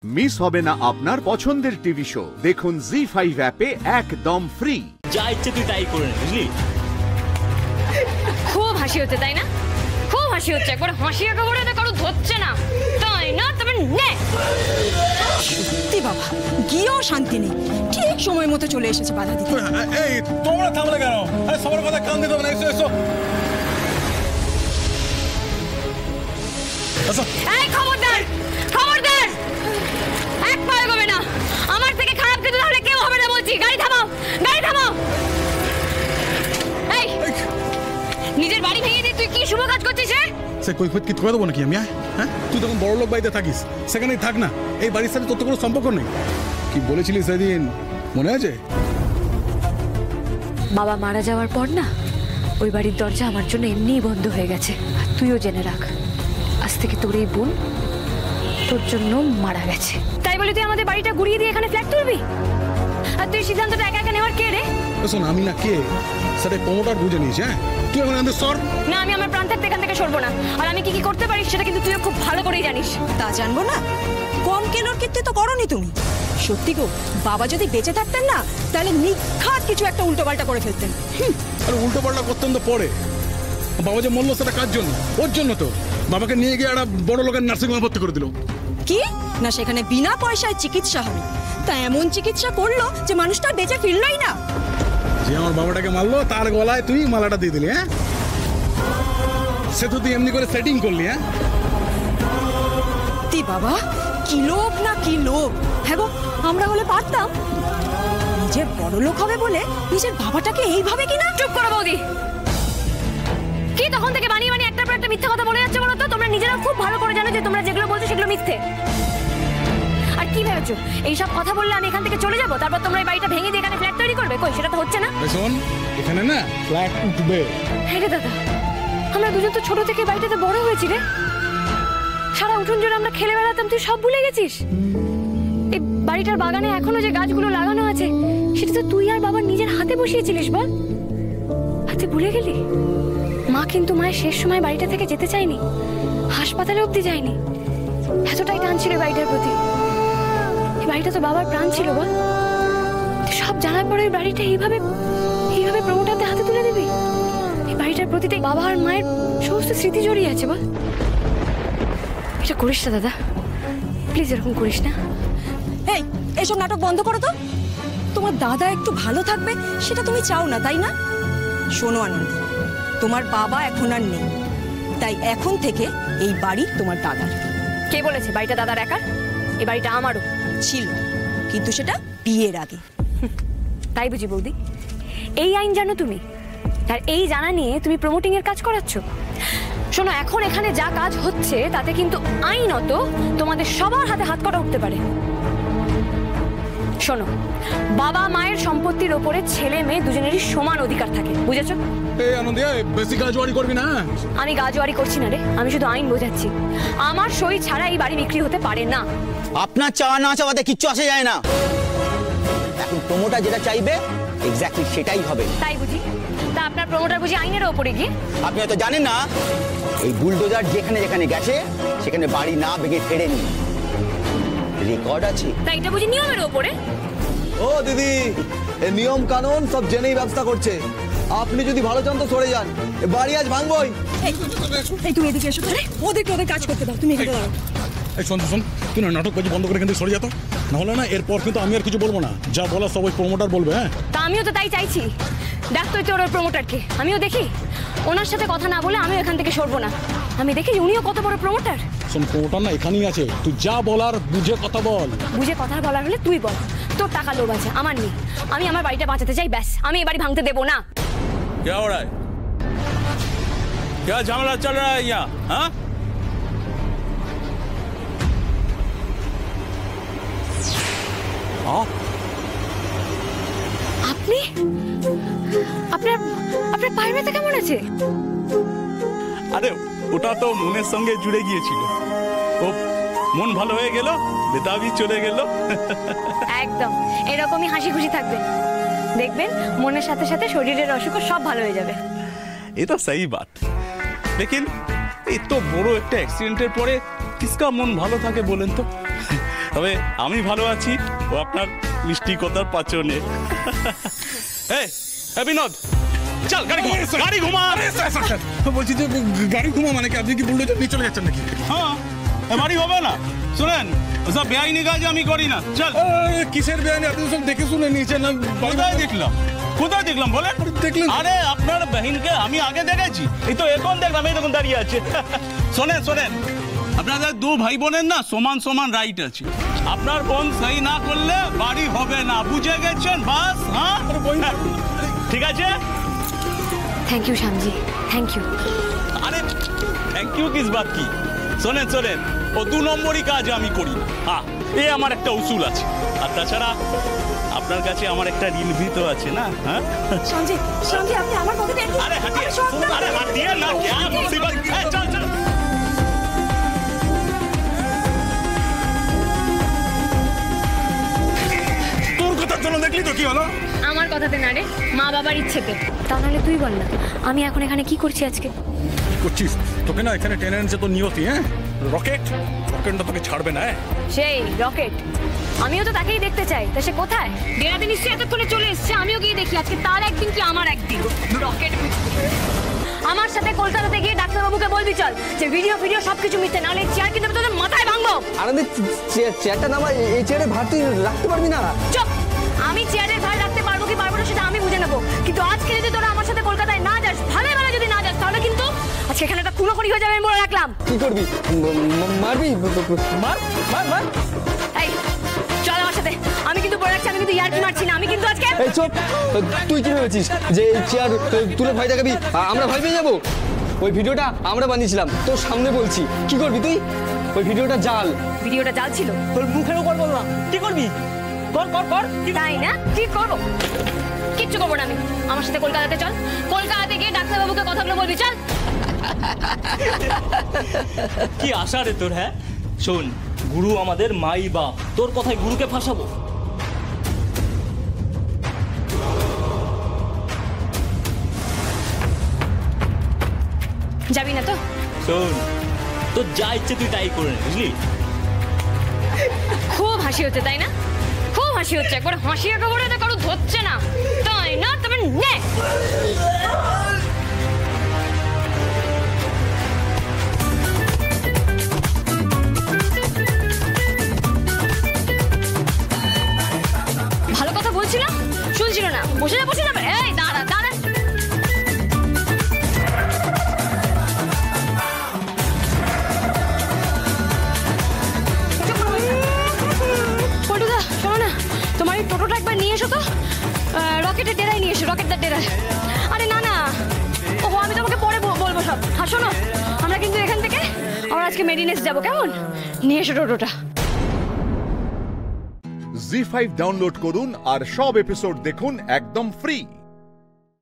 Miss হবে না আপনার পছন্দের টিভি শো। দেখুন জি5 অ্যাপে একদম ফ্রি। যা ইচ্ছে তুই তাই করে নে, বুঝলি? খুব হাসি হচ্ছে তাই না? খুব হাসি হচ্ছে, একবার হাসি একা করে কারো ধরছে না তাই না? তবে নে সত্যি বাবা, গিয়েও শান্তি নেই। ঠিক সময় মতো চলে এসেছে বাধা দিতে। এই তোমরা থামলে কেন? আরে সবার কথা কান দিতে হবে না। এসো এসো। এই খবরদার, খবরদার, এক পা এগোবে না। আমার থেকে খারাপ কিছু তাহলে কেউ হবে না বলছি। গাড়ি থামাও, গাড়ি থামাও। এই নিজের বাড়ি ভেঙে দিয়ে তুই কি শুভ কাজ করছিস রে? সে কই কি করে দেবো নাকি আমি? হ্যাঁ, তুই তখন বড় লোক বাড়িতে থাকিস, সেখানেই থাক না। এই বাড়ির সাথে তোর তো কোনো সম্পর্ক নেই। কি বলেছিলি সেদিন মনে আছে? বাবা মারা যাওয়ার পর না ওই বাড়ির দরজা আমার জন্য এমনিই বন্ধ হয়ে গেছে। আর তুইও জেনে রাখ, আজ থেকে তোর এই বোন তোর জন্য মারা গেছে। তাই বলে তুই আমাদের বাড়িটা গুড়িয়ে দিয়ে এখানে ফ্ল্যাট তুলবি? আর তুই সিদ্ধান্তটা একা একা নেওয়ার কে রে? শোন, আমি না কে সেটা প্রমোটার বুঝে নিয়েছি। হ্যাঁ, তুই এখন আমাদের সর না, আমি আমার প্রাণ থাকতে এখান থেকে সরবো না। আর আমি কি কি করতে পারি সেটা কিন্তু তুইও খুব ভালো করেই জানিস। তা জানবো না? কম কেলোর কীর্তি তো করনি তুমি। সত্যি গো, বাবা যদি বেঁচে থাকতেন না তাহলে নিখাত কিছু একটা উল্টোপাল্টা করে ফেলতেন। আর উল্টো পাল্টা করতেন তো পরে। বাবা যে মরলো সেটা কার জন্য? ওর জন্য তো। বাবাকে নিয়ে গিয়ে একটা বড় লোকের নার্সিংহোমে ভর্তি করে দিল। কি না, সেখানে বিনা পয়সায় চিকিৎসা হবে। তা এমন চিকিৎসা করলো যে মানুষটা বেঁচে ফিরলই না। যে আমার বাবাটাকে মারলো তার গলায় তুই মালাটা দিয়ে দিলি। হ্যাঁ, সে তো তুই এমনি করে সেটিং করলি। হ্যাঁ তুই বাবা, কি লোভ না কি লোভ। হ্যাঁ গো, আমরা হলে পারতাম। নিজে বড় লোক হবে বলে নিজের বাবাটাকে এইভাবে কিনা। চুপ করো বৌদি। কি তখন থেকে বানিয়ে বানিয়ে একটার পর একটা মিথ্যা কথা বলে যাচ্ছে বলো তো? তোমরা নিজেরা খুব ভালো করে জানো যে তোমরা যেগুলো বলছো সেগুলো মিথ্যে। আর কি ভেবেছো এইসব কথা বললে আমি এখান থেকে চলে যাবো, তারপর তোমরা এই বাড়িটা ভেঙে দিয়ে এখানে ফ্ল্যাট তৈরি করবে? কই, সেটা তো হচ্ছে না। শোন, এখানে না ফ্ল্যাট উঠবে। হ্যাঁ রে দাদা, আমরা দুজন তো ছোট থেকে বাড়িটাতে বড় হয়েছি রে। সারা উঠোন জুড়ে আমরা খেলে বেড়াতাম, তুই সব ভুলে গেছিস? এই বাড়িটার বাগানে এখনো যে গাছগুলো লাগানো আছে সেটা তো তুই আর বাবা নিজের হাতে বসিয়েছিলিস, বল? হাতে ভুলে গেলি? মা কিন্তু মায়ের শেষ সময় বাড়িটা থেকে যেতে চায়নি, হাসপাতালে অবধি যায়নি। এতটাই টান ছিল বাড়িটার প্রতি। এই বাড়িটা তো বাবার প্রাণ ছিল, বল? তুই সব জানার পরে ওই বাড়িটা এইভাবে প্রমোটারদের হাতে তুলে দিবি? এই বাড়িটার প্রতিতে বাবা আর মায়ের সমস্ত স্মৃতি জড়িয়ে আছে, বল? এটা করিস না দাদা, প্লিজ এরকম করিস না। এই এসব নাটক বন্ধ করো তো। তোমার দাদা একটু ভালো থাকবে সেটা তুমি চাও না, তাই না? শোনো আনন্দ, তোমার বাবা এখন আর নেই, তাই এখন থেকে এই বাড়ি তোমার দাদার। কে বলেছে বাড়িটা দাদার একার? এই বাড়িটা আমারও ছিল, কিন্তু সেটা বিয়ের আগে। তাই বুঝি বৌদি? এই আইন জানো তুমি? আর এই জানা নিয়ে তুমি প্রমোটিং এর কাজ করাচ্ছ? শোনো, এখন এখানে যা কাজ হচ্ছে তাতে কিন্তু আইনত তোমাদের সবার হাতে হাত কটা উঠতে পারে। শোনো, বাবা মায়ের সম্পত্তির ওপরে ছেলে মেয়ে দুজনেরই সমান অধিকার থাকে, বুঝেছো? এই আনন্দ, বেশি গাজওয়ারি করবি না। আমি গাজওয়ারি করছি না রে, আমি শুধু আইন বোঝাচ্ছি। আমার সই ছাড়া এই বাড়ি বিক্রি হতে পারে না। আপনার চাওয়া না চাওয়াতে কিচ্ছু আসে যায় না। এখন প্রমোটার যেটা চাইবে এক্স্যাক্টলি সেটাই হবে। তাই বুঝি? তা আপনার প্রমোটার বুঝি আইনের ওপরে গিয়ে? আপনি হয়তো জানেন না, এই বুলডোজার যেখানে যেখানে গেছে সেখানে বাড়ি না ভেঙে ফেরেনি, রেকর্ড আছে। তা এটা বুঝি নিয়মের ওপরে? ও দিদি, এই নিয়ম কানুন সব জেনেই ব্যবস্থা করছে। আপনি যদি ভালো চান তো সরে যান, এ বাড়ি আজ ভাঙবই। এই তুমি এদিকে এসো। আরে ওদেরকে ওদের কাজ করতে দাও, তুমি এখানে দাঁড়াও। এই শোন, তুই না নাটকবাজি বন্ধ করে কিন্তু সরে যেত, নাহলে না এরপর কিন্তু আমি আর কিছু বলবো না। যা বলা সবাই প্রমোটার বলবে। হ্যাঁ, তা আমিও তো তাই চাইছি। দেখ তুই তোর প্রমোটারকে, আমিও দেখি। ওনার সাথে কথা না বলে আমিও এখান থেকে সরবো না। আমি দেখি উনিও কত বড় প্রমোটার। শোন, প্রমোটার না এখানেই আছে, তুই যা বলার বুঝে কথা বল। বুঝে কথা বলার হলে তুই বল। তোর টাকা লোভ আছে, আমার নেই। আমি আমার বাড়িটা বাঁচাতে চাই, ব্যাস। আমি এই বাড়ি ভাঙতে দেবো না। क्या हो रहा है? क्या झमेला चल रहा है यहाँ? हाँ? আপনি আপনার আপনার পায়ের ব্যথা কেমন আছে? আরে ওটা তো মনের সঙ্গে জুড়ে গিয়েছিল, ও মন ভালো হয়ে গেল, বেতাবি চলে গেল। একদম এরকমই হাসি খুশি থাকবেন, দেখবেন মনের সাথে সাথে শরীরের অসুখও সব ভালো হয়ে যাবে। ये तो सही बात, लेकिन এই তো বড় একটা অ্যাক্সিডেন্টের পরে কিসকা মন ভালো থাকে বলেন তো? তবে আমি ভালো আছি ও আপনার মিষ্টি কথার পাচনে। এই বিনোদ, চল গাড়ি ঘুমা, গাড়ি ঘুমা। বলছি যে গাড়ি ঘুমা মানে কি? আপনি কি বুলডোজার নিয়ে চলে যাচ্ছেন নাকি? হ্যাঁ, এবারই হবে না। শোনেন, ওসব বেআইনি কাজ আমি করি না। চল। কিসের বেআইনি? আপনি সব দেখে শুনে নিয়েছেন। কোথায় দেখলাম বলেন? দেখলেন? আরে আপনার বহিনকে আমি আগে দেখেছি, এই তো এখন দেখলাম, এই দেখুন দাঁড়িয়ে আছে। শোনেন, আপনাদের দু ভাই বোনের না সমান সমান রাইট আছে। আপনার বোন সহি না করলে বাড়ি হবে না, বুঝে গেছেন? বাস। হ্যাঁ, ঠিক আছে। Thank you Shyamji, thank you. আরে থ্যাংক ইউ কিস বাত কি? শোনেন, ও 2 নম্বরই কাজ আমি করি না। হ্যাঁ, এই আমার একটা উসুল আছে। আর তাছাড়া আপনার কাছে আমার একটা ঋণ তো আছে না? হ্যাঁ সঞ্জি আপনি আমার পকেটে একটু আরে হাঁটিয়ে, আরে হাঁটিয়ে না, क्या मुसीबत। চল। তোর কথার জন্য দেখলি তো কি হলো? আমার কথাতে না রে, মা বাবার ইচ্ছেতে। তা নাহলে তুই বল না, আমি এখন এখানে কি করছি আজকে? করছিস তোকে না এখানে টেনে এনেছে তো নিয়তি। হ্যাঁ, রকেটটা তোকে ছাড়বে না। সেই রকেট, আমিও তো তাকেই দেখতে চাই। তা সে কোথায়? ডেরাতে নিশ্চয়ই এতক্ষণে চলে এসছে। আমিও গিয়ে দেখি আজকে তার একদিন কি আমার একদিন। রকেট আমার সাথে কলকাতাতে গিয়ে ডাক্তারবাবুকে বলবি চল যে ভিডিও সবকিছু মিথ্যে, নাহলে চেয়ার কিন্তু তোদের মাথায় ভাঙবো। আরে চেয়ারটা নামা, এই চেয়ারে ভার তুই রাখতে পারবি না। চুপ! আমি চেয়ারের ভার রাখতে পারবো কি পারবো না সেটা আমি বুঝে নেবো, কিন্তু আজকে যদি তোরা আমার সাথে কলকাতায় না যাস, ভালো যদি না যাস, তাহলে কিন্তু আজকে এখানে একটা খুনোখুনি হয়ে যাবে আমি বলে রাখলাম। কি করবি? মারবি? মার। এই চল আমার সাথে, আমি কিন্তু বলে রাখছি, আমি কিন্তু ইয়ার্কি মারছি না, আমি কিন্তু আজকে। এই চুপ! তুই কি ভেবেছিস যে এই চেয়ার তুলে ভয় দেখাবি আমরা ভয় পেয়ে যাবো? ওই ভিডিওটা আমরা বানিয়েছিলাম, তোর সামনে বলছি। কি করবি তুই? ওই ভিডিওটা জাল ছিল। তোর মুখের উপর বল না। কি করবি? কর। তাই না? কি করবো? কিচ্ছু করবো না আমি। আমার সাথে কলকাতাতে চল, কলকাতাতে গিয়ে ডাক্তারবাবুকে কথাগুলো বলবি। চল। কি আশা রে তোর? হ্যাঁ শোন, গুরু আমাদের মাই বাপ, তোর কথায় গুরুকে ফাঁসাবো? যাবি না তো? শোন, তোর যা ইচ্ছে তুই তাই করে নে, বুঝলি? খুব হাসি হচ্ছে তাই না? খুব হাসি হচ্ছে, একবার হাসি একেবারে কারো ধরছে না তাই না? তবে নে। ভালো কথা বলছিলাম, শুনছিল না। বসে যা। এই দাঁড়া। পটুদা শোনো না, তোমার এই টোটোটা একবার নিয়ে এসো তো, রকেটের ডেরায় নিয়ে এসো, রকেটটার ডেরায়। আরে না, ওহো আমি তোমাকে পরে বলবো সব। হ্যাঁ শোনো, আমরা কিন্তু এখান থেকে আমরা আজকে মেরিনেস যাবো, কেমন? নিয়ে এসো টোটোটা। জি5 ডাউনলোড করুন আর সব এপিসোড দেখুন একদম ফ্রি।